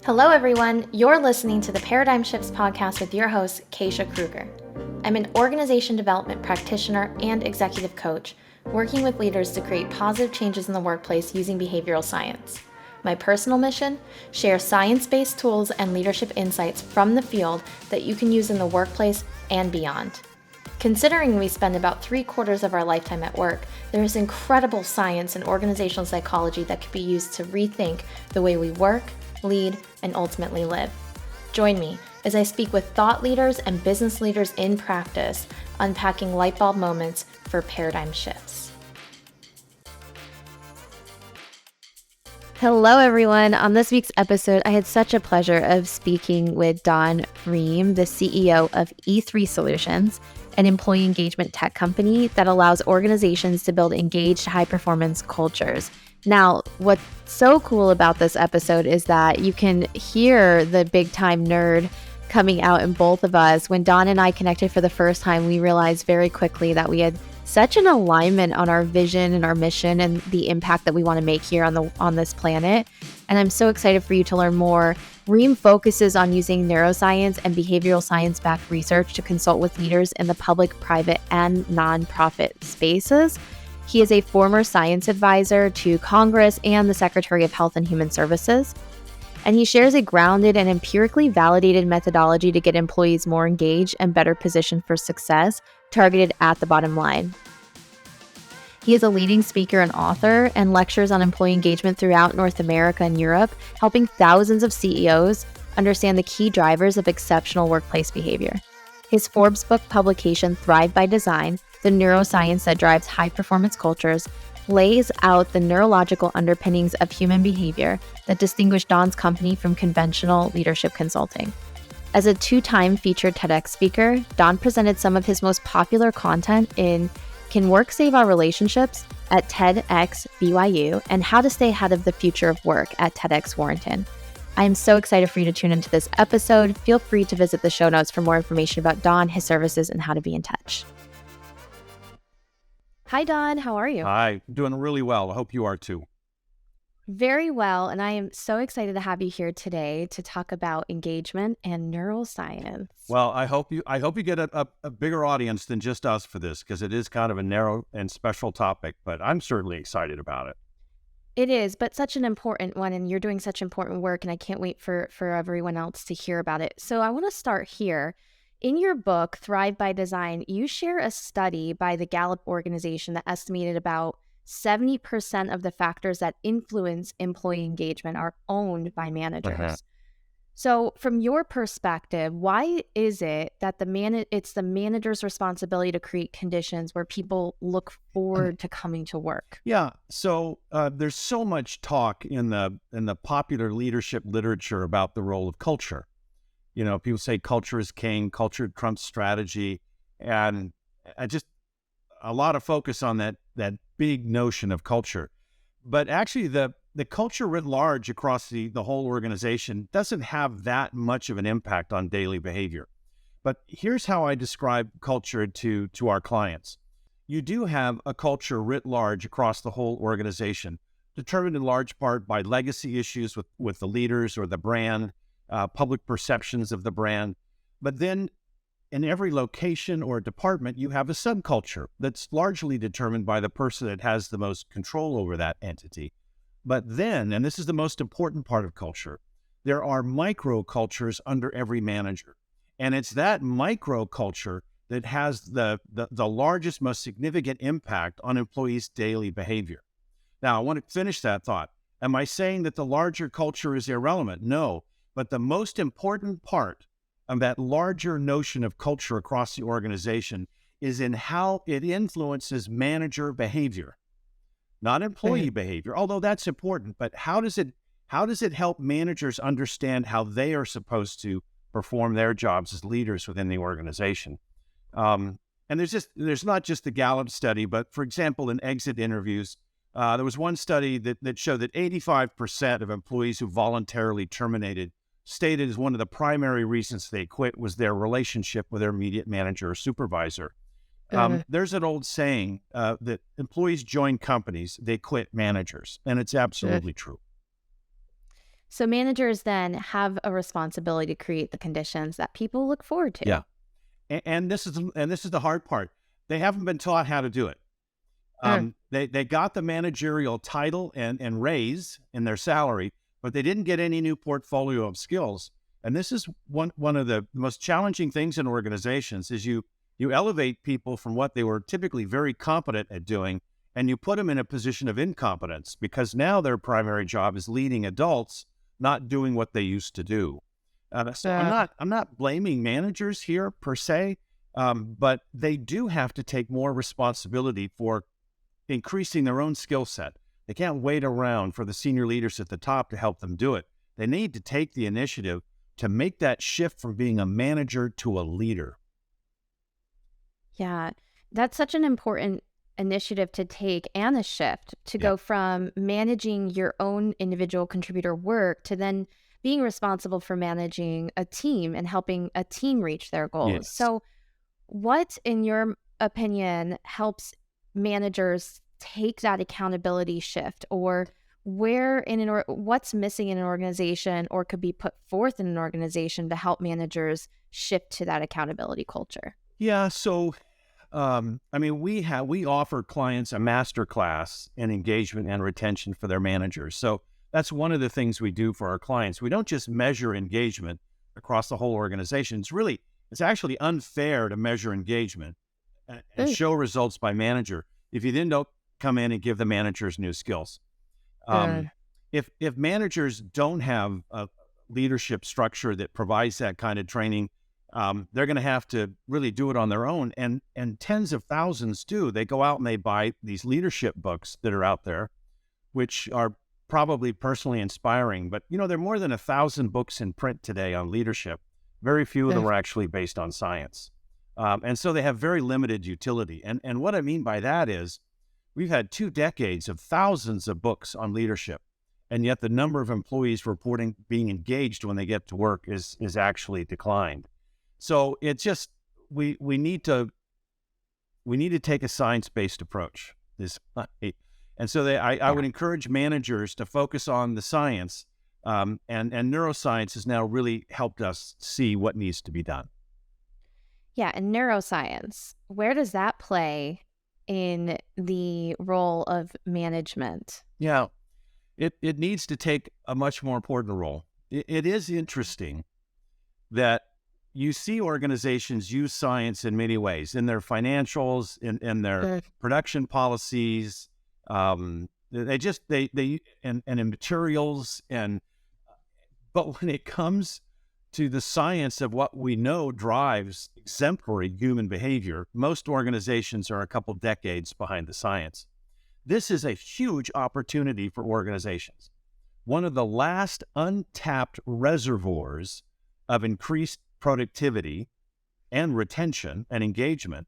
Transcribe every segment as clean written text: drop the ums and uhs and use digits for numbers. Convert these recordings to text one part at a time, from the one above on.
Hello, everyone. You're listening to the Paradigm Shifts podcast with your host, Keisha Kruger. I'm an organization development practitioner and executive coach, working with leaders to create positive changes in the workplace using behavioral science. My personal mission? Share science-based tools and leadership insights from the field that you can use in the workplace and beyond. Considering we spend about 3/4 of our lifetime at work, there is incredible science and organizational psychology that can be used to rethink the way we work, lead, and ultimately live. Join me as I speak with thought leaders and business leaders in practice, unpacking light bulb moments for paradigm shifts. Hello, everyone. On this week's episode, I had such a pleasure of speaking with Rheem, the CEO of E3 Solutions, an employee engagement tech company that allows organizations to build engaged, high-performance cultures. Now, what's so cool about this episode is that you can hear the big-time nerd coming out in both of us. When Don and I connected for the first time, we realized very quickly that we had such an alignment on our vision and our mission and the impact that we want to make here on this planet. And I'm so excited for you to learn more. Rheem focuses on using neuroscience and behavioral science-backed research to consult with leaders in the public, private, and nonprofit spaces. He is a former science advisor to Congress and the Secretary of Health and Human Services. And he shares a grounded and empirically validated methodology to get employees more engaged and better positioned for success, targeted at the bottom line. He is a leading speaker and author and lectures on employee engagement throughout North America and Europe, helping thousands of CEOs understand the key drivers of exceptional workplace behavior. His Forbes book publication, Thrive by Design, The Neuroscience That Drives High-Performance Cultures, lays out the neurological underpinnings of human behavior that distinguish Don's company from conventional leadership consulting. As a 2-time featured TEDx speaker, Don presented some of his most popular content in Can Work Save Our Relationships at TEDx BYU and How to Stay Ahead of the Future of Work at TEDx Warrenton. I am so excited for you to tune into this episode. Feel free to visit the show notes for more information about Don, his services, and how to be in touch. Hi, Don. How are you? Hi, doing really well. I hope you are too. Very well, and I am so excited to have you here today to talk about engagement and neuroscience. Well, I hope you get a bigger audience than just us for this, because it is kind of a narrow and special topic, but I'm certainly excited about it. It is, but such an important one, and you're doing such important work, and I can't wait for everyone else to hear about it. So I want to start here. In your book, Thrive by Design, you share a study by the Gallup organization that estimated about 70% of the factors that influence employee engagement are owned by managers. Uh-huh. So from your perspective, why is it that it's the manager's responsibility to create conditions where people look forward to coming to work? Yeah, so there's so much talk in the popular leadership literature about the role of culture. You know, people say culture is king, culture trumps strategy, and just a lot of focus on that big notion of culture. But actually, the culture writ large across the whole organization doesn't have that much of an impact on daily behavior. But here's how I describe culture to our clients. You do have a culture writ large across the whole organization, determined in large part by legacy issues with the leaders or the brand, public perceptions of the brand. But then in every location or department, you have a subculture that's largely determined by the person that has the most control over that entity. But then, and this is the most important part of culture, there are microcultures under every manager. And it's that microculture that has the largest, most significant impact on employees' daily behavior. Now, I want to finish that thought. Am I saying that the larger culture is irrelevant? No. But the most important part of that larger notion of culture across the organization is in how it influences manager behavior, not employee behavior, although that's important. But how does it help managers understand how they are supposed to perform their jobs as leaders within the organization? And there's not just the Gallup study, but for example, in exit interviews, there was one study that showed that 85% of employees who voluntarily terminated stated as one of the primary reasons they quit was their relationship with their immediate manager or supervisor. There's an old saying that employees join companies, they quit managers, and it's absolutely true. So managers then have a responsibility to create the conditions that people look forward to. Yeah. And this is the hard part. They haven't been taught how to do it. Mm. They got the managerial title and raise in their salary, but they didn't get any new portfolio of skills. And this is one of the most challenging things in organizations is you elevate people from what they were typically very competent at doing, and you put them in a position of incompetence because now their primary job is leading adults, not doing what they used to do. So I'm Uh, not blaming managers here per se, but they do have to take more responsibility for increasing their own skill set. They can't wait around for the senior leaders at the top to help them do it. They need to take the initiative to make that shift from being a manager to a leader. yeah, that's such an important initiative to take and a shift to Yeah. go from managing your own individual contributor work to then being responsible for managing a team and helping a team reach their goals. Yes. So, what, in your opinion, helps managers take that accountability shift, or where in what's missing in an organization or could be put forth in an organization to help managers shift to that accountability culture? Yeah. So, we offer clients a master class in engagement and retention for their managers. So that's one of the things we do for our clients. We don't just measure engagement across the whole organization. It's actually unfair to measure engagement and Mm, show results by manager if you then don't come in and give the managers new skills. uh, Um, if managers don't have a leadership structure that provides that kind of training, they're going to have to really do it on their own. And tens of thousands do. They go out and they buy these leadership books that are out there, which are probably personally inspiring. But there are more than 1,000 books in print today on leadership. Very few of uh, them are actually based on science, and so they have very limited utility. And what I mean by that is, we've had 2 decades of thousands of books on leadership, and yet the number of employees reporting being engaged when they get to work is actually declined. So it's just we need to take a science-based approach. And so I yeah. would encourage managers to focus on the science, and neuroscience has now really helped us see what needs to be done. Yeah. And neuroscience, where does that play in the role of management? Yeah, it needs to take a much more important role. It is interesting that you see organizations use science in many ways, in their financials, in their Uh, production policies, and in materials, but when it comes to the science of what we know drives exemplary human behavior, most organizations are a couple decades behind the science. This is a huge opportunity for organizations. One of the last untapped reservoirs of increased productivity and retention and engagement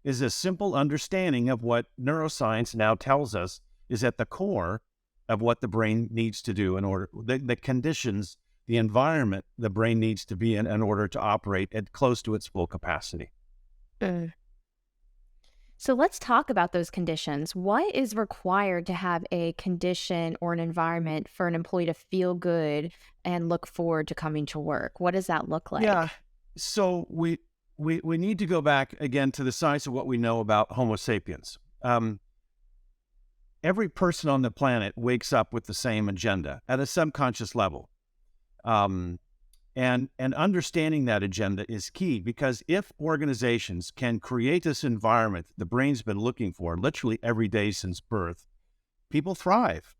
is a simple understanding of what neuroscience now tells us is at the core of what the brain needs to do in order, the conditions, the environment the brain needs to be in order to operate at close to its full capacity. uh. So let's talk about those conditions. What is required to have a condition or an environment for an employee to feel good and look forward to coming to work? What does that look Yeah. like? So we need to go back again to the science of what we know about Homo sapiens. Every person on the planet wakes up with the same agenda at a subconscious level. Um, and understanding that agenda is key, because if organizations can create this environment that the brain's been looking for literally every day since birth, people thrive.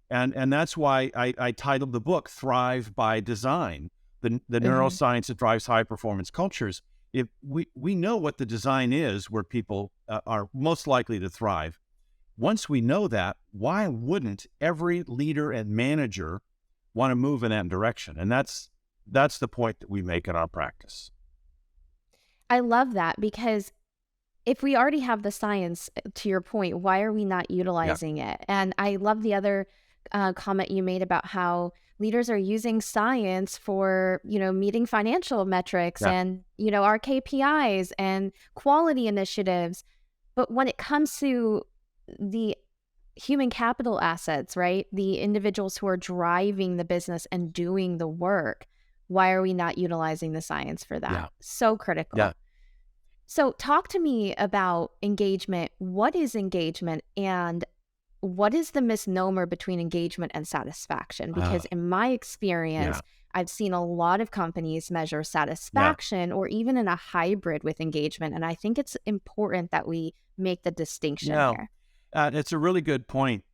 And that's why I titled the book Thrive by Design, the Mhm. neuroscience that drives high performance cultures. If we know what the design is where people are most likely to thrive. Once we know that, why wouldn't every leader and manager want to move in that direction? And that's the point that we make in our practice. I love that because if we already have the science, to your point, why are we not Yeah, utilizing it? And I love the other comment you made about how leaders are using science for, meeting financial metrics yeah, and, our KPIs and quality initiatives. But when it comes to the human capital assets, right? The individuals who are driving the business and doing the work. Why are we not utilizing the science for that? Yeah. So Yeah. critical. So talk to me about engagement. What is engagement, and what is the misnomer between engagement and satisfaction? Uh, Because in my yeah. experience, I've seen a lot of companies measure Yeah. satisfaction or even in a hybrid with engagement. And I think it's important that we make the distinction Yeah. here. It's a really good point.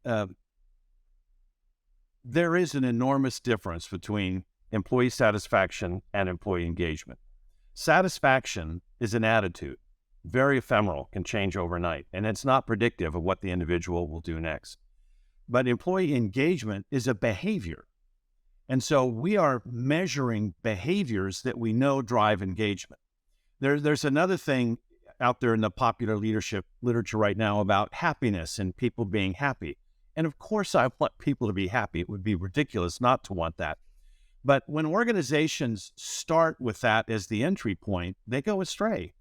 There is an enormous difference between employee satisfaction and employee engagement. Satisfaction is an attitude, very ephemeral, can change overnight, and it's not predictive of what the individual will do next. But employee engagement is a behavior. And so we are measuring behaviors that we know drive engagement. There's another thing out there in the popular leadership literature right now about happiness and people being happy. And of course, I want people to be happy. It would be ridiculous not to want that. But when organizations start with that as the entry point, they go astray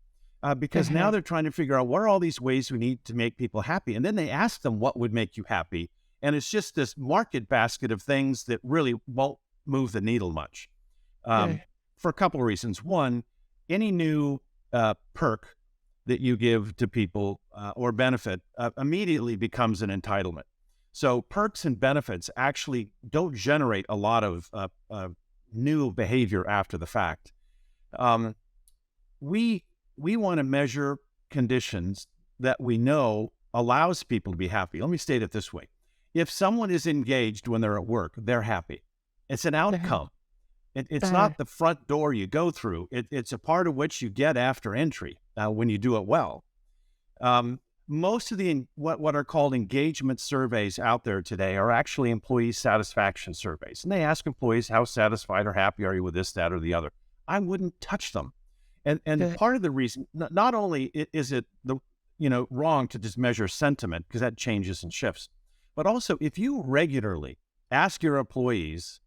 because now Mhm. they're trying to figure out what are all these ways we need to make people happy. And then they ask them what would make you happy. And it's just this market basket of things that really won't move the needle much Mm. for a couple of reasons. One, any new perk that you give to people or benefit immediately becomes an entitlement. So perks and benefits actually don't generate a lot of new behavior after the fact. Um, we we want to measure conditions that we know allows people to be happy. Let me state it this way: if someone is engaged when they're at work, they're happy. It's an Mhm. outcome. It's Uh, not the front door you go through. It's a part of which you get after entry when you do it well. Um, Most of the what are called engagement surveys out there today are actually employee satisfaction surveys, and they ask employees how satisfied or happy are you with this, that, or the other. I wouldn't touch them, and Good. part of the reason, not only is it the wrong to just measure sentiment because that changes and shifts, but also if you regularly ask your employees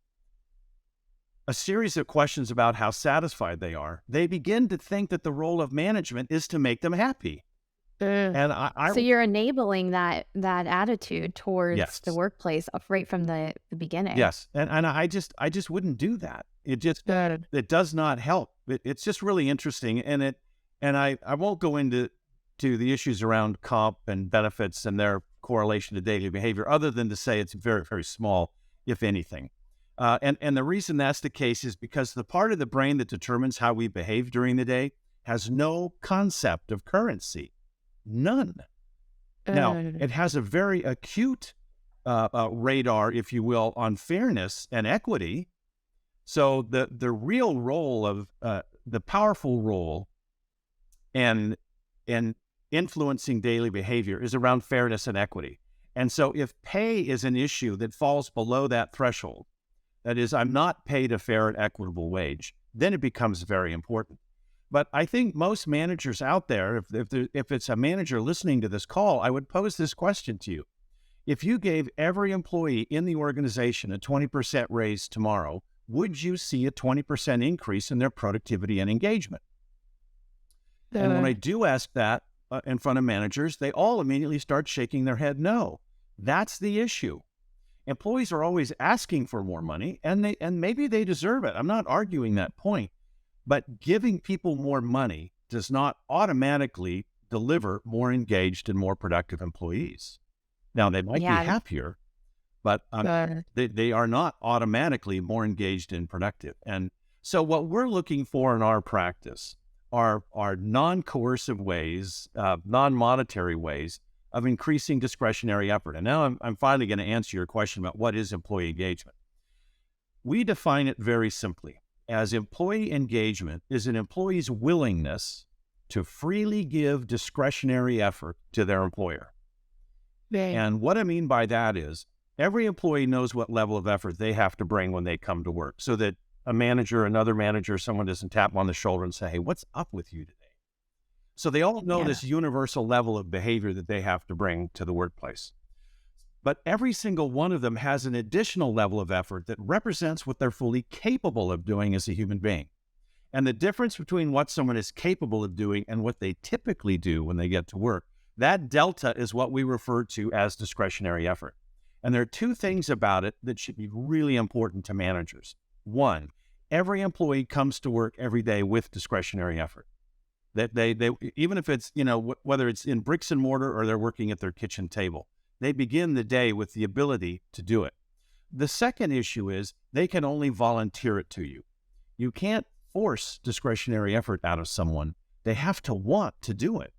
a series of questions about how satisfied they are, they begin to think that the role of management is to make them happy. Mm. And I So you're enabling that attitude towards the yes, workplace right from the beginning. yes, and I just wouldn't do that. Good. It does not help. It's just really interesting, and I won't go into the issues around comp and benefits and their correlation to daily behavior, other than to say it's very very small, if anything. And the reason that's the case is because the part of the brain that determines how we behave during the day has no concept of currency, none. Now, Mm. it has a very acute radar, if you will, on fairness and equity. So the real role of the powerful role and influencing daily behavior is around fairness and equity. And so if pay is an issue that falls below that threshold, that is, I'm not paid a fair and equitable wage, then it becomes very important. But I think most managers out there, if it's a manager listening to this call, I would pose this question to you. If you gave every employee in the organization a 20% raise tomorrow, would you see a 20% increase in their productivity and engagement? And when I Good. do ask that in front of managers, they all immediately start shaking their head no. That's the issue. Employees are always asking for more money, and maybe they deserve it. I'm not arguing that point. But giving people more money does not automatically deliver more engaged and more productive employees. Now, they might be Yeah. happier, but Good. they are not automatically more engaged and productive. And so what we're looking for in our practice are non-coercive ways, non-monetary ways of increasing discretionary effort. And now I'm finally going to answer your question about what is employee engagement. We define it very simply as employee engagement is an employee's willingness to freely give discretionary effort to their employer. Right. And what I mean by that is every employee knows what level of effort they have to bring when they come to work so that a manager, another manager, someone doesn't tap them on the shoulder and say, hey, what's up with you today? So they all know Yeah. this universal level of behavior that they have to bring to the workplace. But every single one of them has an additional level of effort that represents what they're fully capable of doing as a human being. And the difference between what someone is capable of doing and what they typically do when they get to work That delta is what we refer to as discretionary effort. And there are two things about it that should be really important to managers. One, every employee comes to work every day with discretionary effort. That they even if it's, whether it's in bricks and mortar or they're working at their kitchen table, they begin the day with the ability to do it. The second issue is they can only volunteer it to you. You can't force discretionary effort out of someone. They have to want to do it.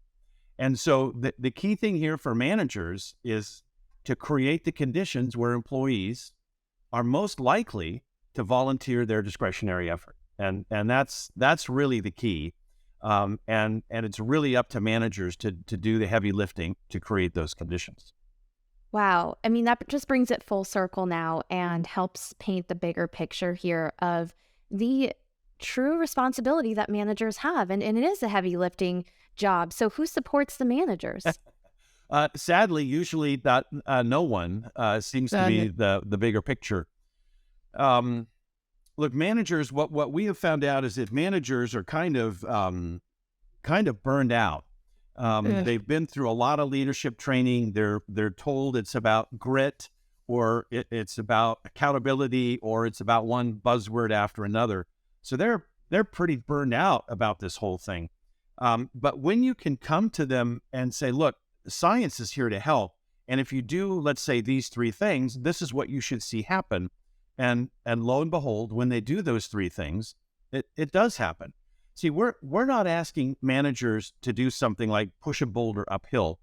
And so the key thing here for managers is to create the conditions where employees are most likely to volunteer their discretionary effort. And that's really the key. And it's really up to managers to do the heavy lifting to create those conditions. Wow. I mean, that just brings it full circle now and helps paint the bigger picture here of the true responsibility that managers have. And it is a heavy lifting job. So who supports the managers? Sadly, usually that no one seems to be the bigger picture. Look, managers, what we have found out is that managers are kind of burned out. They've been through a lot of leadership training. They're told it's about grit, or it's about accountability, or it's about one buzzword after another. So they're pretty burned out about this whole thing. But when you can come to them and say, look, science is here to help, and if you do, let's say, these three things, this is what you should see happen. And lo and behold, when they do those three things, it does happen. See, we're not asking managers to do something like push a boulder uphill.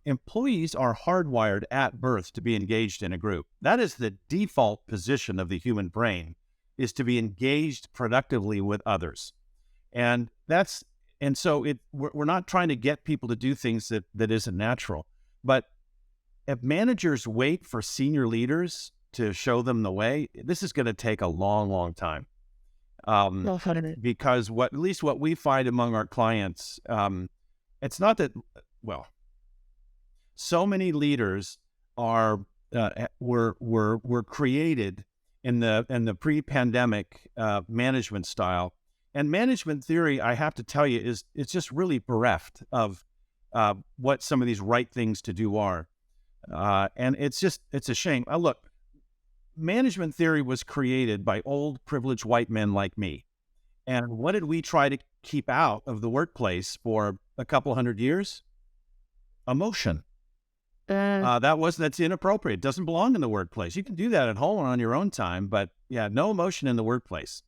Employees are hardwired at birth to be engaged in a group. That is the default position of the human brain, is to be engaged productively with others. And so we're not trying to get people to do things that isn't natural. But if managers wait for senior leaders to show them the way, this is going to take a long, long time. Because at least what we find among our clients, it's not that, well, so many leaders were created in the pre-pandemic management style, and management theory, I have to tell you, it's just really bereft of what some of these right things to do are, and it's a shame. Look. Management theory was created by old privileged white men like me. And what did we try to keep out of the workplace for a couple hundred years? Emotion. That's inappropriate. It doesn't belong in the workplace. You can do that at home on your own time, but no emotion in the workplace.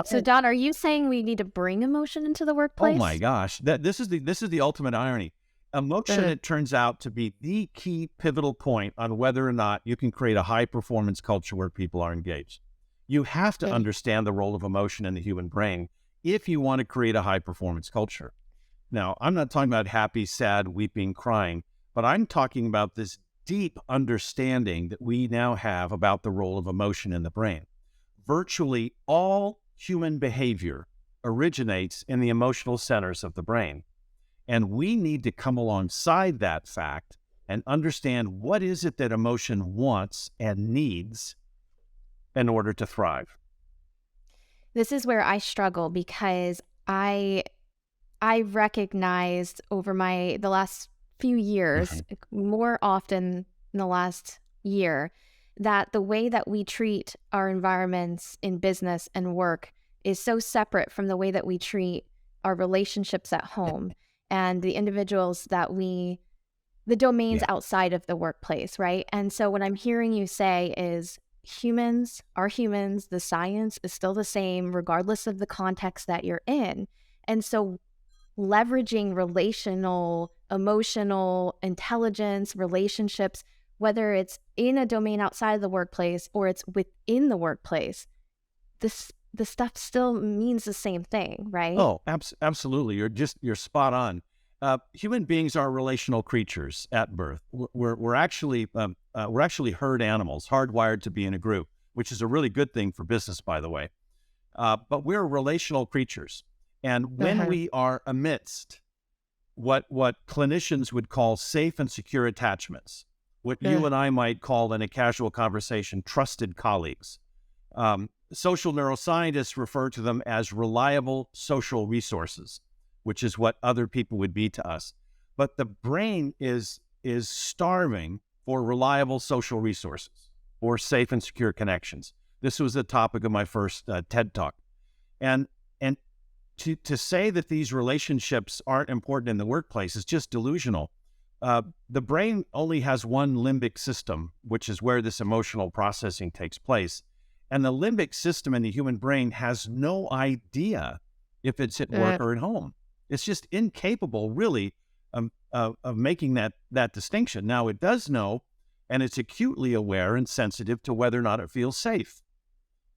So Don, are you saying we need to bring emotion into the workplace? Oh my gosh. This is the ultimate irony. Emotion, it turns out to be the key pivotal point on whether or not you can create a high-performance culture where people are engaged. You have to understand the role of emotion in the human brain if you want to create a high-performance culture. Now, I'm not talking about happy, sad, weeping, crying, but I'm talking about this deep understanding that we now have about the role of emotion in the brain. Virtually all human behavior originates in the emotional centers of the brain. And we need to come alongside that fact and understand what is it that emotion wants and needs in order to thrive. This is where I struggle, because I recognized over the last few years, more often in the last year, that the way that we treat our environments in business and work is so separate from the way that we treat our relationships at home. And the individuals the domains outside of the workplace, right? And so what I'm hearing you say is humans are humans. The science is still the same, regardless of the context that you're in. And so leveraging relational, emotional intelligence, relationships, whether it's in a domain outside of the workplace or it's within the workplace, the stuff still means the same thing, right? Oh, absolutely. You're spot on. Human beings are relational creatures at birth. We're actually herd animals, hardwired to be in a group, which is a really good thing for business, by the way. But we're relational creatures, and when we are amidst what clinicians would call safe and secure attachments, what you and I might call in a casual conversation trusted colleagues. Social neuroscientists refer to them as reliable social resources, which is what other people would be to us. but the brain is starving for reliable social resources or safe and secure connections. This was the topic of my first TED Talk. And and to say that these relationships aren't important in the workplace is just delusional. The brain only has one limbic system, which is where this emotional processing takes place. And the limbic system in the human brain has no idea if it's at work or at home. It's just incapable, really, of making that distinction. Now, it does know, and it's acutely aware and sensitive to whether or not it feels safe.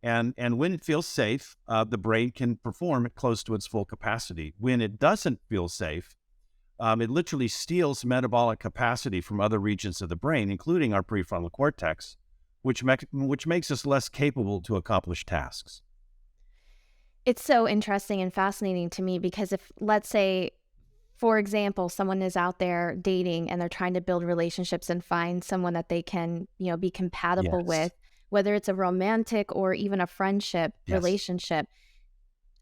And when it feels safe, the brain can perform at close to its full capacity. When it doesn't feel safe, it literally steals metabolic capacity from other regions of the brain, including our prefrontal cortex, which makes us less capable to accomplish tasks. It's so interesting and fascinating to me because if, let's say, for example, someone is out there dating and they're trying to build relationships and find someone that they can, be compatible with, whether it's a romantic or even a friendship relationship,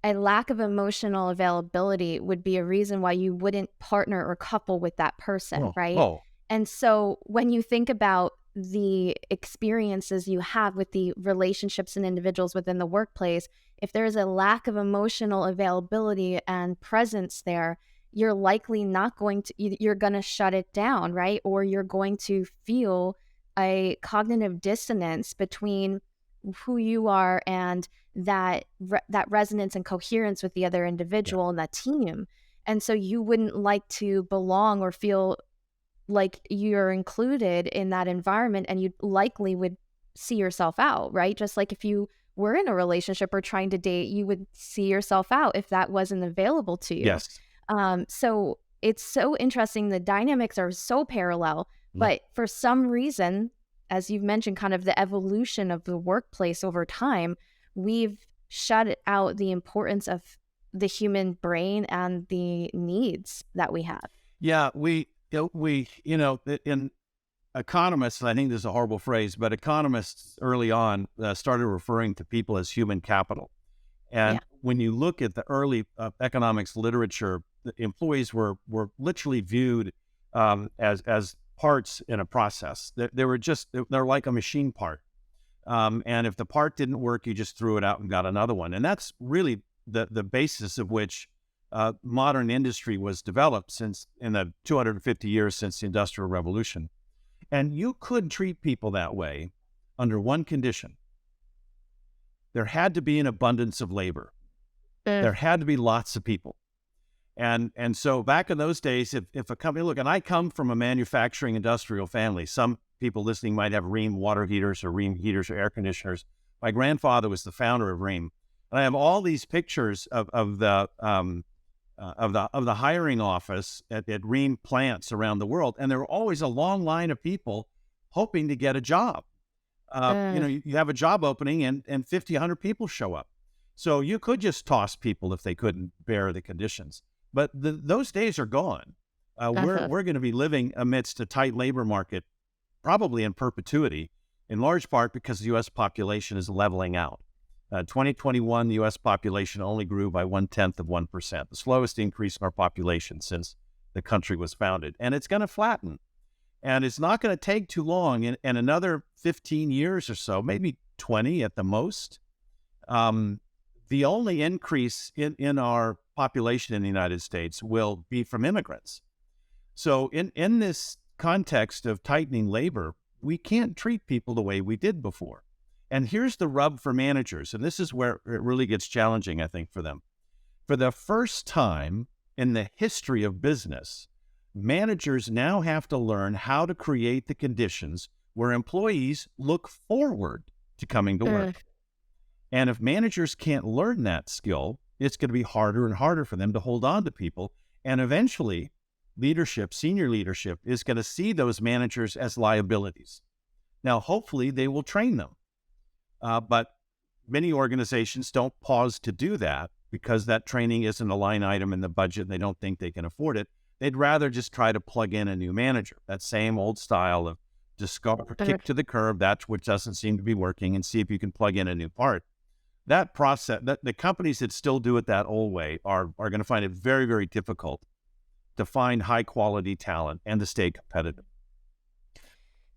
a lack of emotional availability would be a reason why you wouldn't partner or couple with that person, right? And so when you think about the experiences you have with the relationships and individuals within the workplace, if there's a lack of emotional availability and presence there, you're likely not going to, you're going to shut it down, right? Or you're going to feel a cognitive dissonance between who you are and that resonance and coherence with the other individual and that team. And so you wouldn't like to belong or feel like you're included in that environment, and you likely would see yourself out, right? Just like if you were in a relationship or trying to date, you would see yourself out if that wasn't available to you. So it's so interesting. The dynamics are so parallel, but for some reason, as you've mentioned, kind of the evolution of the workplace over time, we've shut out the importance of the human brain and the needs that we have. Yeah, in economists, I think this is a horrible phrase, but economists early on started referring to people as human capital. And when you look at the early economics literature, the employees were literally viewed as parts in a process. They're like a machine part. And if the part didn't work, you just threw it out and got another one. And that's really the basis of which modern industry was developed since in the 250 years since the Industrial Revolution. And you could treat people that way under one condition. There had to be an abundance of labor. There had to be lots of people. And so back in those days, if a company, look, and I come from a manufacturing industrial family. Some people listening might have Rheem water heaters or Rheem heaters or air conditioners. My grandfather was the founder of Rheem. And I have all these pictures of the hiring office at Rheem plants around the world. And there were always a long line of people hoping to get a job. You have a job opening and 50, 100 people show up. So you could just toss people if they couldn't bear the conditions. But those days are gone. We're going to be living amidst a tight labor market, probably in perpetuity, in large part because the U.S. population is leveling out. 2021, the U.S. population only grew by 0.1%, the slowest increase in our population since the country was founded. And it's going to flatten. And it's not going to take too long. In another 15 years or so, maybe 20 at the most, the only increase in our population in the United States will be from immigrants. So in this context of tightening labor, we can't treat people the way we did before. And here's the rub for managers, and this is where it really gets challenging, I think, for them. For the first time in the history of business, managers now have to learn how to create the conditions where employees look forward to coming to work. And if managers can't learn that skill, it's going to be harder and harder for them to hold on to people. And eventually, leadership, senior leadership, is going to see those managers as liabilities. Now, hopefully, they will train them. But many organizations don't pause to do that because that training isn't a line item in the budget and they don't think they can afford it. They'd rather just try to plug in a new manager, that same old style of discover, kick to the curb, that's which doesn't seem to be working, and see if you can plug in a new part. That process, the companies that still do it that old way are going to find it very, very difficult to find high quality talent and to stay competitive.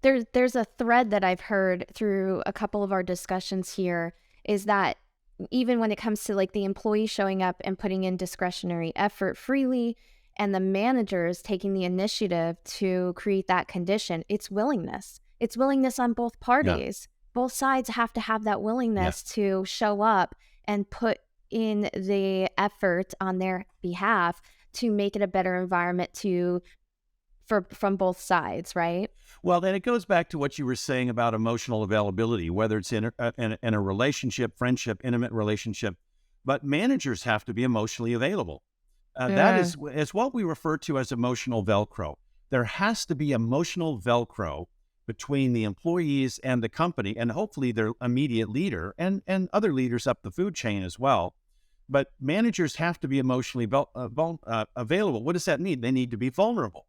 There's a thread that I've heard through a couple of our discussions here is that even when it comes to like the employee showing up and putting in discretionary effort freely and the managers taking the initiative to create that condition, it's willingness. It's willingness on both Yeah. parties. Both sides have to have that Yeah. willingness to show up and put in the effort on their behalf to make it a better environment to for from both sides, right? Well, then it goes back to what you were saying about emotional availability, whether it's in a relationship, friendship, intimate relationship. But managers have to be emotionally available. That is what we refer to as emotional Velcro. There has to be emotional Velcro between the employees and the company, and hopefully their immediate leader and other leaders up the food chain as well. But managers have to be emotionally available. What does that mean? They need to be vulnerable.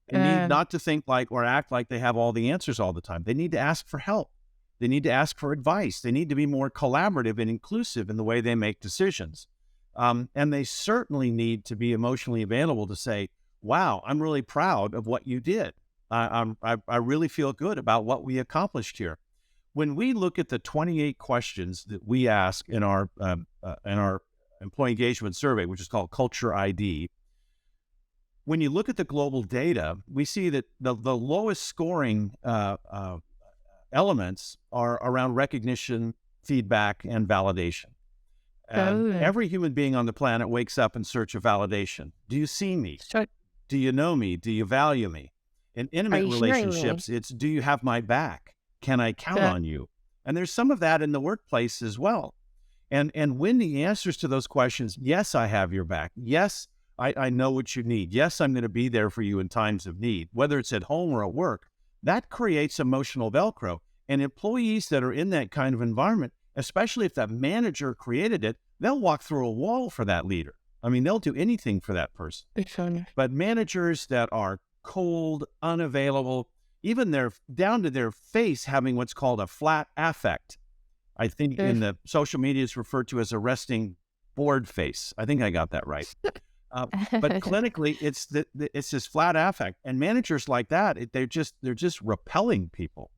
They need not to think like or act like they have all the answers all the time. They need to ask for help. They need to ask for advice. They need to be more collaborative and inclusive in the way they make decisions. And they certainly need to be emotionally available to say, wow, I'm really proud of what you did. I really feel good about what we accomplished here. When we look at the 28 questions that we ask in our employee engagement survey, which is called Culture ID, when you look at the global data, we see that the lowest scoring elements are around recognition, feedback, and validation. Oh, Every human being on the planet wakes up in search of validation. Do you see me? sure. Do you know me? Do you value me? In Are intimate you hearing me? relationships, it's do you have my back? Can I count Sure. on you? And there's some of that in the workplace as well. And when the answers to those questions, yes, I have your back. Yes, I know what you need. Yes, I'm going to be there for you in times of need, whether it's at home or at work. That creates emotional Velcro. And employees that are in that kind of environment, especially if that manager created it, they'll walk through a wall for that leader. I mean, they'll do anything for that person. But managers that are cold, unavailable, even they're down to their face having what's called a flat affect. I think in the social media it's referred to as a resting board face. I think I got that right. But clinically, it's this flat affect, and managers like that, they're just repelling people.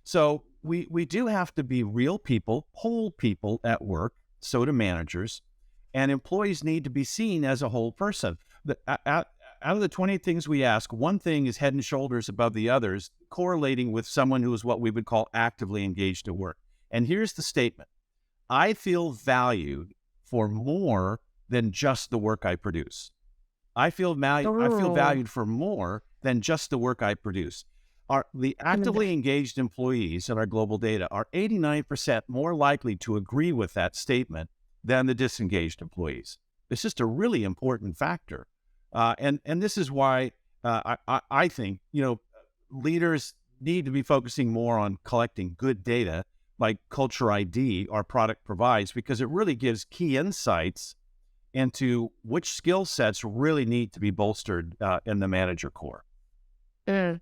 So we do have to be real people, whole people at work. So do managers, and employees need to be seen as a whole person. Out of the 20 things we ask, one thing is head and shoulders above the others, correlating with someone who is what we would call actively engaged at work. And here's the statement: I feel valued for more than just the work I produce. I feel Oh, valued for more than just the work I produce. The actively engaged employees in our global data are 89% more likely to agree with that statement than the disengaged employees. It's just a really important factor. And this is why I think, leaders need to be focusing more on collecting good data like Culture ID our product provides, because it really gives key insights into which skill sets really need to be bolstered in the manager core. mm.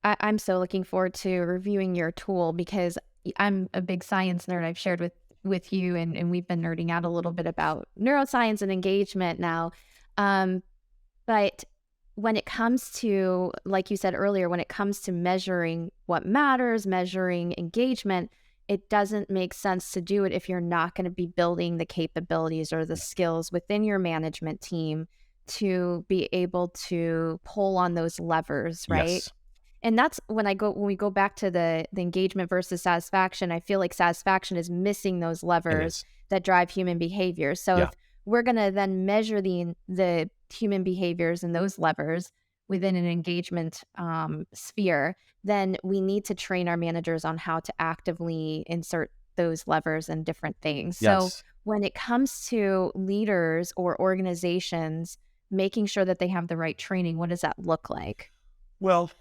I'm so looking forward to reviewing your tool because I'm a big science nerd. I've shared with you, and we've been nerding out a little bit about neuroscience and engagement now. Um, but when it comes to, like you said earlier, when it comes to measuring what matters, measuring engagement, it doesn't make sense to do it if you're not going to be building the capabilities or the skills within your management team to be able to pull on those levers, right? Yes, And that's when we go back to the engagement versus satisfaction, I feel like satisfaction is missing those it levers is. that drive human behavior. So Yeah. if we're going to then measure the human behaviors and those levers within an engagement sphere, then we need to train our managers on how to actively insert those levers and different things. So Yes. when it comes to leaders or organizations making sure that they have the right training, what does that look like? Well,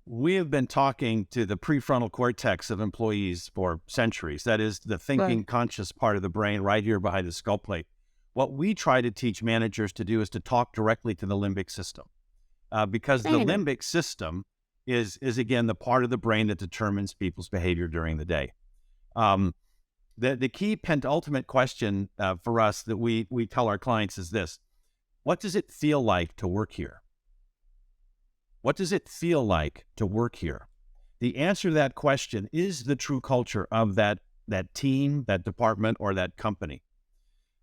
we have been talking to the prefrontal cortex of employees for centuries. That is the Right. thinking, conscious part of the brain right here behind the skull plate. What we try to teach managers to do is to talk directly to the limbic system, because the Mm. limbic system is again the part of the brain that determines people's behavior during the day. Um, The key penultimate question for us that we tell our clients is this: what does it feel like to work here? What does it feel like to work here? The answer to that question is the true culture of that team, that department, or that company.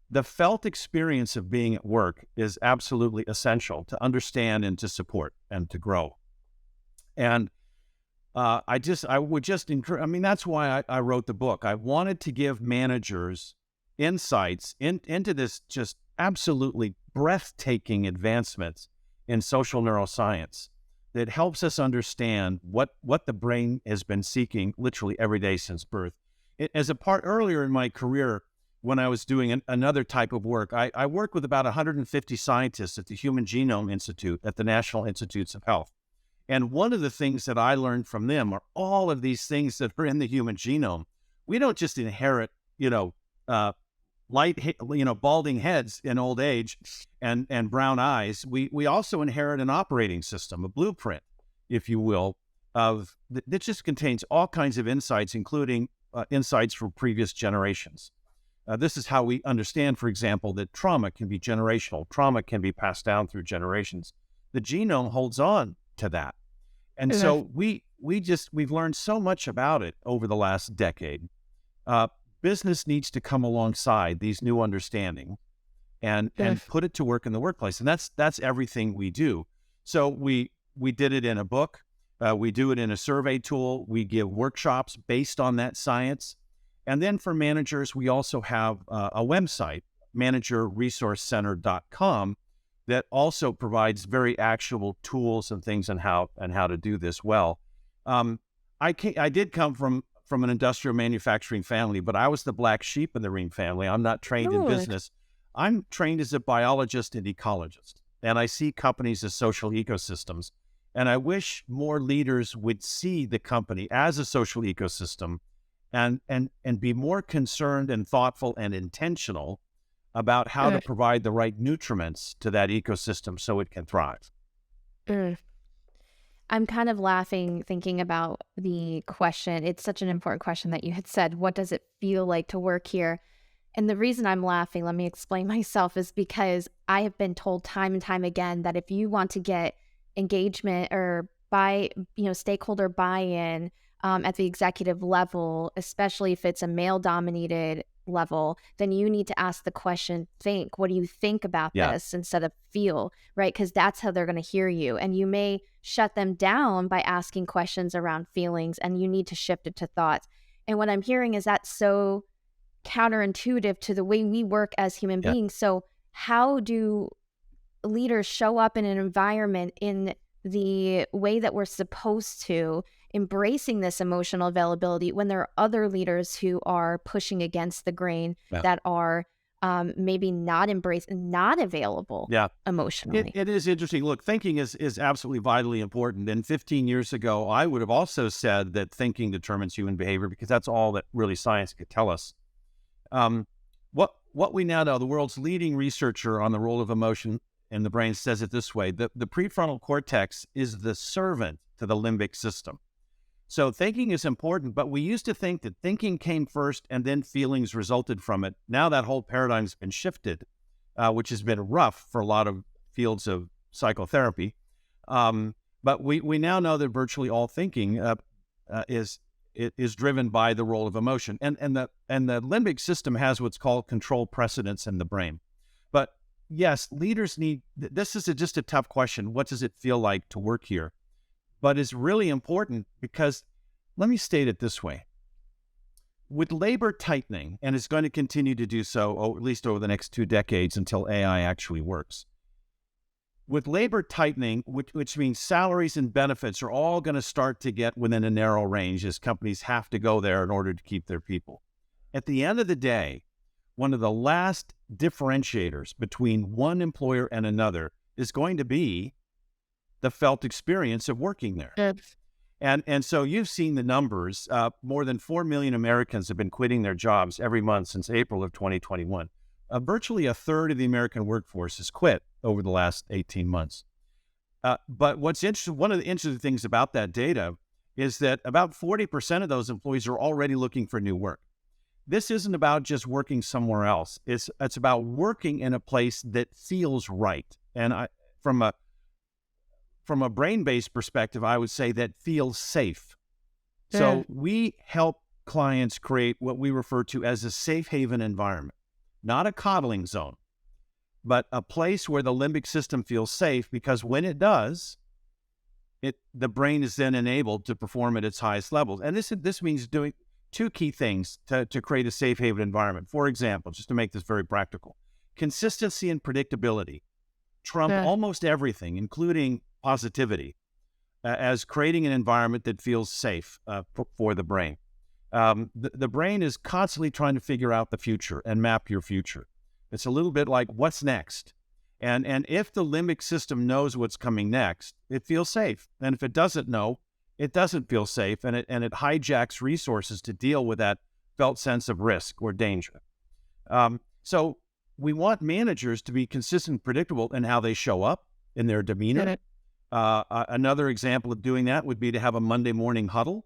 The felt experience of being at work is absolutely essential to understand and to support and to grow. And I would just encourage, I mean, that's why I wrote the book. I wanted to give managers insights into this just absolutely breathtaking advancements in social neuroscience that helps us understand what the brain has been seeking literally every day since birth. As a part earlier in my career, when I was doing another type of work, I worked with about 150 scientists at the Human Genome Institute at the National Institutes of Health. And one of the things that I learned from them are all of these things that are in the human genome. We don't just inherit, balding heads in old age and brown eyes. We also inherit an operating system, a blueprint, if you will, that just contains all kinds of insights, including insights from previous generations. This is how we understand, for example, that trauma can be generational. Trauma can be passed down through generations. The genome holds on to that. And so we've learned so much about it over the last decade. Business needs to come alongside these new understanding and put it to work in the workplace. And that's everything we do. So we did it in a book. We do it in a survey tool. We give workshops based on that science. And then for managers, we also have a website, managerresourcecenter.com, that also provides very actionable tools and things on how to do this well. I did come from an industrial manufacturing family, but I was the black sheep in the Rheem family. I'm not trained in business. I'm trained as a biologist and ecologist, and I see companies as social ecosystems. And I wish more leaders would see the company as a social ecosystem and be more concerned and thoughtful and intentional about how to provide the right nutriments to that ecosystem so it can thrive. I'm kind of laughing thinking about the question. It's such an important question that you had said, what does it feel like to work here? And the reason I'm laughing, let me explain myself, is because I have been told time and time again that if you want to get engagement or stakeholder buy-in at the executive level, especially if it's a male-dominated level, then you need to ask the question, think, what do you think about this instead of feel, right? Because that's how they're going to hear you. And you may shut them down by asking questions around feelings, and you need to shift it to thoughts. And what I'm hearing is that's so counterintuitive to the way we work as human beings. So how do leaders show up in an environment in the way that we're supposed to, embracing this emotional availability, when there are other leaders who are pushing against the grain, that are maybe not available emotionally? It is interesting. Look, thinking is absolutely vitally important. And 15 years ago, I would have also said that thinking determines human behavior, because that's all that really science could tell us. What we now know, the world's leading researcher on the role of emotion in the brain says it this way: the prefrontal cortex is the servant to the limbic system. So thinking is important, but we used to think that thinking came first and then feelings resulted from it. Now that whole paradigm's been shifted, which has been rough for a lot of fields of psychotherapy. But we now know that virtually all thinking is driven by the role of emotion. And the limbic system has what's called control precedence in the brain. But yes, leaders need, this is just a tough question. What does it feel like to work here? But it's really important because, let me state it this way. With labor tightening, and it's going to continue to do so, at least over the next 2 decades until AI actually works. With labor tightening, which means salaries and benefits are all going to start to get within a narrow range, as companies have to go there in order to keep their people. At the end of the day, one of the last differentiators between one employer and another is going to be the felt experience of working there. And so you've seen the numbers. More than 4 million Americans have been quitting their jobs every month since April of 2021. Virtually a third of the American workforce has quit over the last 18 months. But what's interesting, one of the interesting things about that data is that about 40% of those employees are already looking for new work. this isn't about just working somewhere else. It's about working in a place that feels right. And from a from a brain-based perspective, I would say that feels safe. Mm. So we help clients create what we refer to as a safe haven environment, not a coddling zone, but a place where the limbic system feels safe, because when it does, the brain is then enabled to perform at its highest levels. And this means doing two key things to create a safe haven environment. For example, just to make this very practical, consistency and predictability trump Mm. almost everything, including positivity, as creating an environment that feels safe for the brain. The brain is constantly trying to figure out the future and map your future. It's a little bit like what's next. And if the limbic system knows what's coming next, it feels safe. And if it doesn't know, it doesn't feel safe, and it hijacks resources to deal with that felt sense of risk or danger. So we want managers to be consistent and predictable in how they show up, in their demeanor. Mm. Another example of doing that would be to have a Monday morning huddle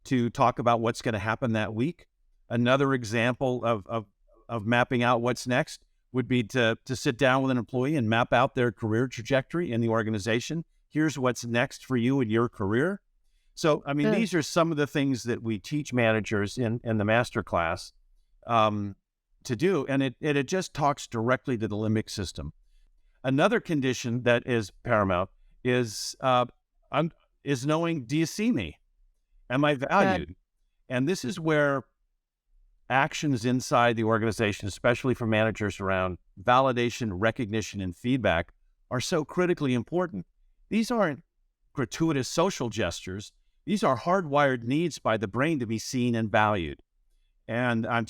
to talk about what's going to happen that week. Another example of mapping out what's next would be to sit down with an employee and map out their career trajectory in the organization. Here's what's next for you in your career. So, I mean, Mm. these are some of the things that we teach managers in the master class to do. And it just talks directly to the limbic system. Another condition that is paramount is knowing, do you see me? Am I Good. valued? And this is where actions inside the organization, especially for managers around validation, recognition, and feedback, are so critically important. These aren't gratuitous social gestures. These are hardwired needs by the brain to be seen and valued. And I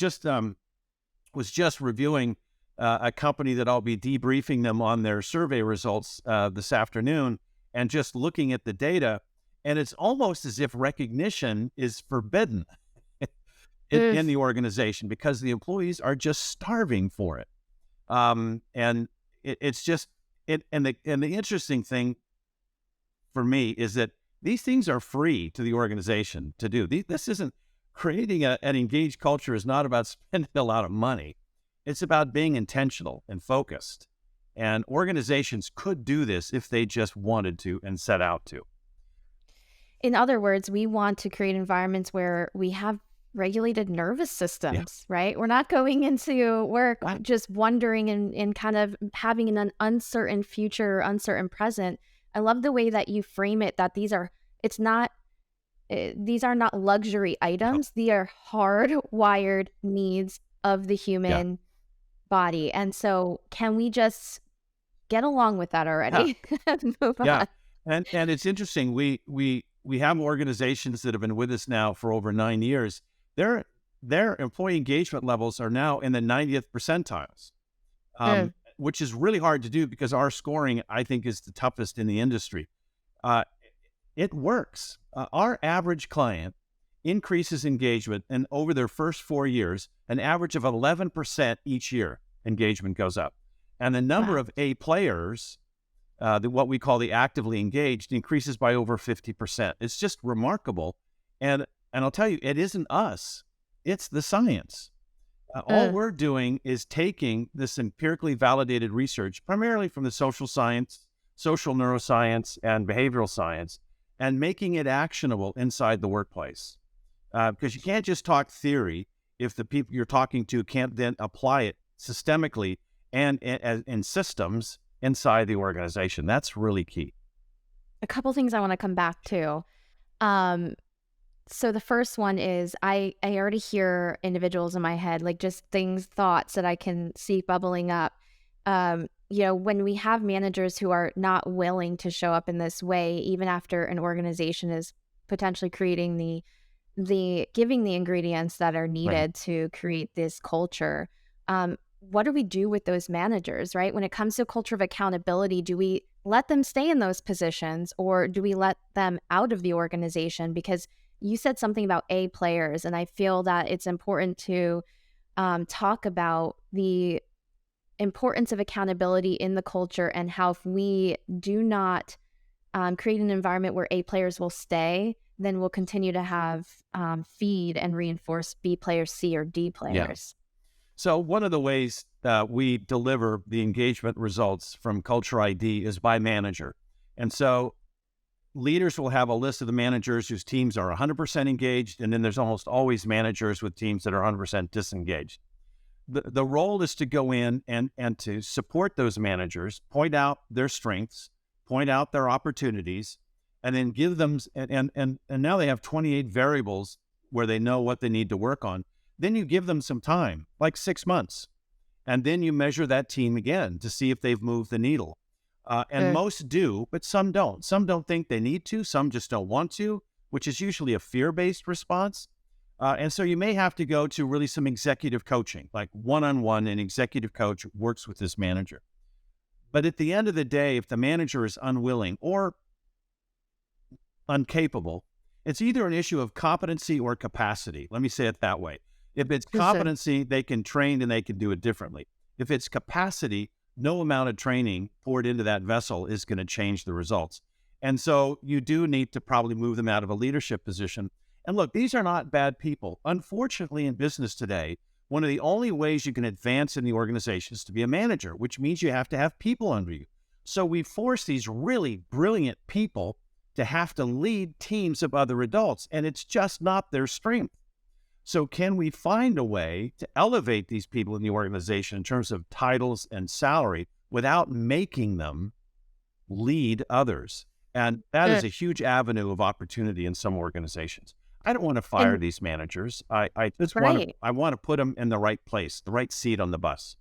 was just reviewing a company that I'll be debriefing them on their survey results this afternoon, and just looking at the data. And it's almost as if recognition is forbidden Mm. in the organization, because the employees are just starving for it. And it's just it. And the interesting thing for me is that these things are free to the organization to do. This isn't creating an engaged culture is not about spending a lot of money. It's about being intentional and focused. And organizations could do this if they just wanted to and set out to. In other words, we want to create environments where we have regulated nervous Yeah. systems, right? We're not going into work Right. just wondering and kind of having an uncertain future, uncertain present. I love the way that you frame it, that it's not, these are not luxury No. items. They are hardwired needs of the Yeah. human body. And so can we just get along with that Yeah. already and move Yeah. on? And it's interesting. We have organizations that have been with us now for over 9 years. Their employee engagement levels are now in the 90th percentiles, Mm. which is really hard to do because our scoring, I think, is the toughest in the industry. Uh, it works. Our average client increases engagement, and over their first 4 years, an average of 11% each year, engagement goes up. And the number Wow. of A players, what we call the actively engaged, increases by over 50%. It's just remarkable. And I'll tell you, it isn't us. It's the science. All Mm. we're doing is taking this empirically validated research, primarily from the social science, social neuroscience, and behavioral science, and making it actionable inside the workplace. Because you can't just talk theory if the people you're talking to can't then apply it systemically and in systems inside the organization. That's really key. A couple things I want to come back to. Um, so the first one is I already hear individuals in my head, like just thoughts that I can see bubbling up. When we have managers who are not willing to show up in this way, even after an organization is potentially creating the giving the ingredients that are Right. needed to create this culture. What do we do with those managers, right? When it comes to a culture of accountability, do we let them stay in those positions, or do we let them out of the organization? Because you said something about A players, and I feel that it's important to talk about the importance of accountability in the culture, and how if we do not create an environment where A players will stay, then we'll continue to have feed and reinforce B players, C or D Yeah. players. So one of the ways we deliver the engagement results from Culture ID is by manager. And so leaders will have a list of the managers whose teams are 100% engaged, and then there's almost always managers with teams that are 100% disengaged. The role is to go in and to support those managers, point out their strengths, point out their opportunities, and then give them, and now they have 28 variables where they know what they need to work on. Then you give them some time, like 6 months, and then you measure that team again to see if they've moved the needle. And most do, but some don't. Some don't think they need to. Some just don't want to, which is usually a fear-based response. And so you may have to go to really some executive coaching, like one-on-one, an executive coach works with this manager. But at the end of the day, if the manager is unwilling or incapable, it's either an issue of competency or capacity. Let me say it that way. If it's competency, they can train and they can do it differently. If it's capacity, no amount of training poured into that vessel is going to change the results. And so you do need to probably move them out of a leadership position. And look, these are not bad people. Unfortunately, in business today, one of the only ways you can advance in the organization is to be a manager, which means you have to have people under you. So we force these really brilliant people to have to lead teams of other adults, and it's just not their strength. So can we find a way to elevate these people in the organization in terms of titles and salary without making them lead others? And that is a huge avenue of opportunity in some organizations. I don't want to fire these managers. I just want to put them in the right place, the right seat on the bus.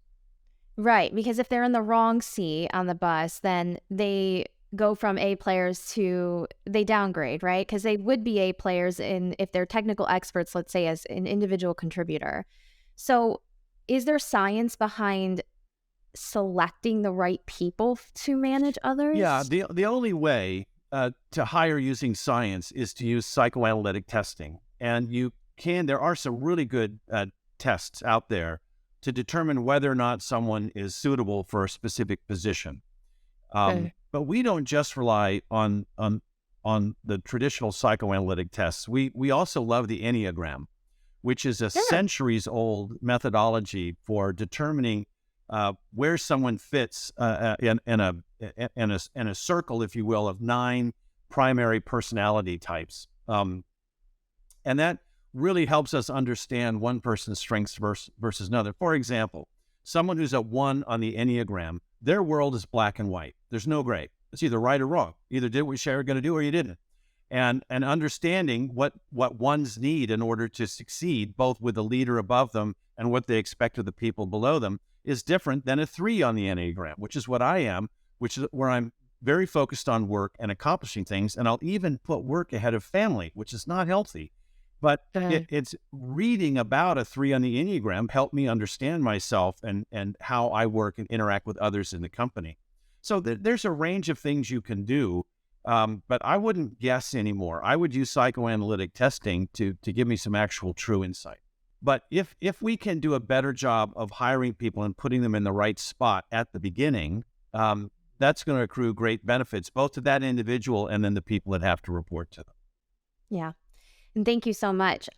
Right, because if they're in the wrong seat on the bus, then they go from A players to, they downgrade, right? Because they would be A players if they're technical experts, let's say, as an individual contributor. So is there science behind selecting the right people to manage others? Yeah, the only way to hire using science is to use psychoanalytic testing. And there are some really good tests out there to determine whether or not someone is suitable for a specific position. But we don't just rely on the traditional psychoanalytic tests. We also love the Enneagram, which is a centuries-old methodology for determining where someone fits in a circle, if you will, of 9 primary personality types. And that really helps us understand one person's strengths versus another. For example, someone who's a 1 on the Enneagram, their world is black and white. There's no gray. It's either right or wrong. Either did what you were going to do or you didn't. And understanding what ones need in order to succeed, both with the leader above them and what they expect of the people below them, is different than a 3 on the Enneagram, which is what I am, which is where I'm very focused on work and accomplishing things. And I'll even put work ahead of family, which is not healthy. But it's reading about a 3 on the Enneagram helped me understand myself and how I work and interact with others in the company. So there's a range of things you can do, but I wouldn't guess anymore. I would use psychoanalytic testing to give me some actual true insight. But if we can do a better job of hiring people and putting them in the right spot at the beginning, that's going to accrue great benefits, both to that individual and then the people that have to report to them. Yeah. And thank you so much.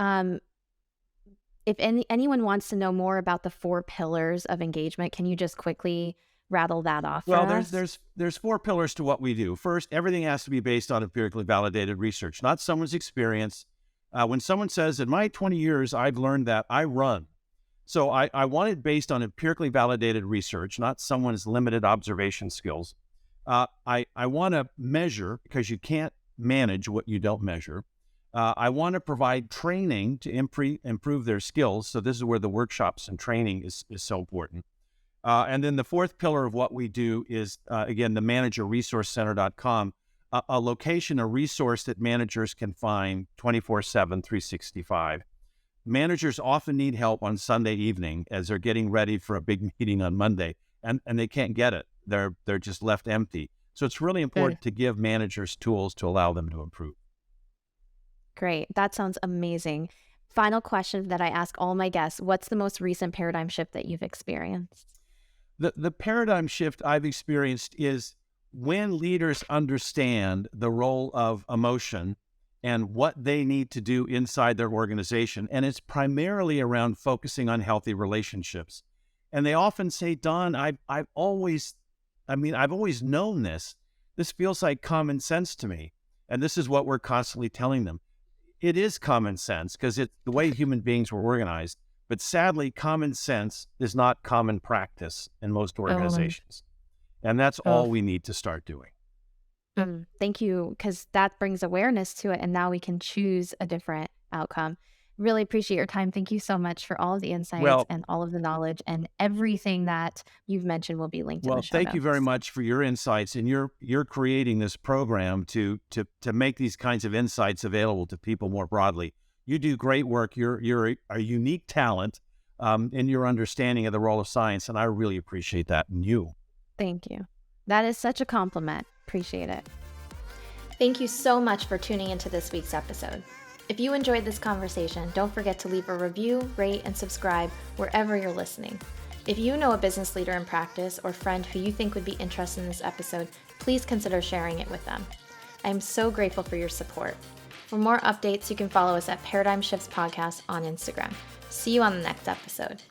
If anyone wants to know more about the 4 pillars of engagement, can you just quickly rattle that off for us? There's 4 pillars to what we do. First, everything has to be based on empirically validated research, not someone's experience. When someone says, in my 20 years, I've learned that, I run. So I want it based on empirically validated research, not someone's limited observation skills. I want to measure, because you can't manage what you don't measure. I want to provide training to improve their skills. So this is where the workshops and training is so important. And then the 4th pillar of what we do is, again, the managerresourcecenter.com, a location, a resource that managers can find 24/7, 365. Managers often need help on Sunday evening as they're getting ready for a big meeting on Monday, and they can't get it. They're just left empty. So it's really important to give managers tools to allow them to improve. Great. That sounds amazing. Final question that I ask all my guests: what's the most recent paradigm shift that you've experienced? The paradigm shift I've experienced is when leaders understand the role of emotion and what they need to do inside their organization. And it's primarily around focusing on healthy relationships. And they often say, Don, I've always known this. This feels like common sense to me. And this is what we're constantly telling them. It is common sense because it's the way human beings were organized. But sadly, common sense is not common practice in most organizations. And that's all we need to start doing. Thank you, because that brings awareness to it, and now we can choose a different outcome. Really appreciate your time. Thank you so much for all of the insights and all of the knowledge, and everything that you've mentioned will be linked in the show Thank you very notes. much for your insights, and you're creating this program to make these kinds of insights available to people more broadly. You do great work. You're a unique talent in your understanding of the role of science, and I really appreciate that in you. Thank you. That is such a compliment. Appreciate it. Thank you so much for tuning into this week's episode. If you enjoyed this conversation, don't forget to leave a review, rate, and subscribe wherever you're listening. If you know a business leader in practice or friend who you think would be interested in this episode, please consider sharing it with them. I am so grateful for your support. For more updates, you can follow us at Paradigm Shifts Podcast on Instagram. See you on the next episode.